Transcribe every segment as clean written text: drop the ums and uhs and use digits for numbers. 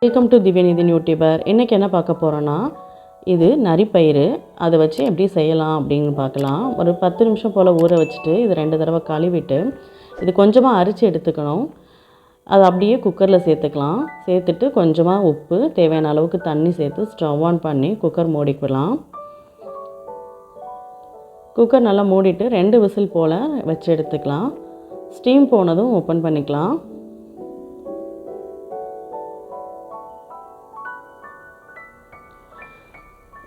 Welcome to திவ்யநிதின் YouTuber. இன்றைக்கி என்ன பார்க்க போகிறோன்னா, இது நரிப்பயிறு. அதை வச்சு எப்படி செய்யலாம் அப்படின்னு பார்க்கலாம். ஒரு 10 நிமிஷம் போல் ஊற வச்சுட்டு இது 2 தடவை கழுவிட்டு இது கொஞ்சமாக அரிச்சு எடுத்துக்கணும். அதை அப்படியே குக்கரில் சேர்த்துக்கலாம். சேர்த்துட்டு கொஞ்சமாக உப்பு, தேவையான அளவுக்கு தண்ணி சேர்த்து ஸ்டவ் ஆன் பண்ணி குக்கர் மூடிக்கலாம். குக்கர் நல்லா மூடிட்டு 2 விசில் போல் வச்சு எடுத்துக்கலாம். ஸ்டீம் போனதும் ஓப்பன் பண்ணிக்கலாம்.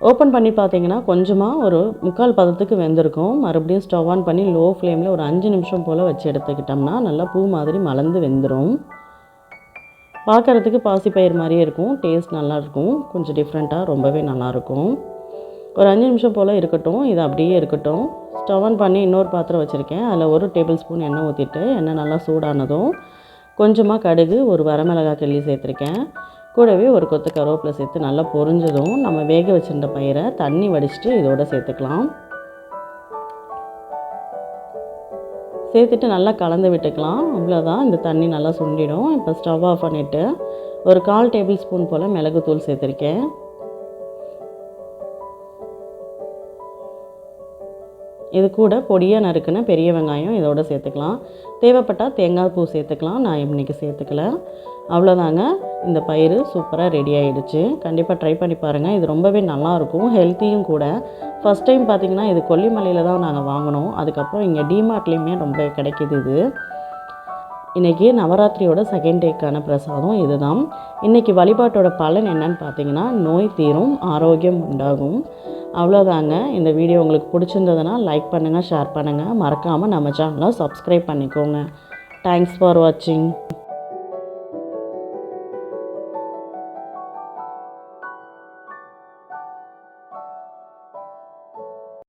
ஓப்பன் பண்ணி பார்த்தீங்கன்னா கொஞ்சமாக ஒரு 3/4 பதத்துக்கு வெந்திருக்கும். மறுபடியும் ஸ்டவ் ஆன் பண்ணி லோ ஃப்ளேமில் ஒரு 5 நிமிஷம் போல் வச்சு எடுத்துக்கிட்டோம்னா நல்லா பூ மாதிரி மலர்ந்து வெந்துடும். பார்க்குறதுக்கு பாசிப்பயிறு மாதிரியே இருக்கும். டேஸ்ட் நல்லாயிருக்கும். கொஞ்சம் டிஃப்ரெண்ட்டாக ரொம்பவே நல்லாயிருக்கும். ஒரு 5 நிமிஷம் போல் இருக்கட்டும். இது அப்படியே இருக்கட்டும். ஸ்டவ் ஆன் பண்ணி இன்னொரு பாத்திரம் வச்சுருக்கேன். அதில் 1 டேபிள் ஸ்பூன் எண்ணெய் ஊற்றிட்டு எண்ணெய் நல்லா சூடானதும் கொஞ்சமாக கடுகு, ஒரு வரமிளகாய் கிள்ளி சேர்த்துருக்கேன். கூடவே ஒரு கொத்து கருவேப்பிலை சேர்த்து நல்லா பொரிஞ்சதும் நம்ம வேக வச்சுருந்த பயிரை தண்ணி வடிச்சிட்டு இதோடு சேர்த்துக்கலாம். சேர்த்துட்டு நல்லா கலந்து விட்டுக்கலாம். அவ்வளோதான், இந்த தண்ணி நல்லா சுண்டிடும். இப்போ ஸ்டவ் ஆஃப் பண்ணிவிட்டு ஒரு 1/4 டேபிள் ஸ்பூன் போல் மிளகுத்தூள் சேர்த்துருக்கேன். இது கூட பொடியாக நறுக்குன பெரிய வெங்காயம் இதோடு சேர்த்துக்கலாம். தேவைப்பட்டால் தேங்காய் பூ சேர்த்துக்கலாம். நான் இன்றைக்கி சேர்த்துக்கல. அவ்வளோதாங்க, இந்த பயிறு சூப்பராக ரெடி ஆகிடுச்சு. கண்டிப்பாக ட்ரை பண்ணி பாருங்கள். இது ரொம்பவே நல்லாயிருக்கும், ஹெல்த்தியும் கூட. ஃபஸ்ட் டைம் பார்த்திங்கன்னா இது கொல்லிமலையில் தான் நாங்கள் வாங்கினோம். அதுக்கப்புறம் இங்கே டிமார்ட்லேயுமே ரொம்ப கிடைக்கிது. இது இன்றைக்கி நவராத்திரியோட செகண்ட் டேக்கான பிரசாதம் இது தான். இன்றைக்கி வழிபாட்டோட பலன் என்னன்னு பார்த்தீங்கன்னா, நோய் தீரும், ஆரோக்கியம் உண்டாகும். அவ்வளோதாங்க. இந்த வீடியோ உங்களுக்கு பிடிச்சிருந்ததுன்னா லைக் பண்ணுங்கள், ஷேர் பண்ணுங்கள். மறக்காமல் நம்ம சேனலை சப்ஸ்கிரைப் பண்ணிக்கோங்க. தேங்க்ஸ் ஃபார் வாட்சிங்.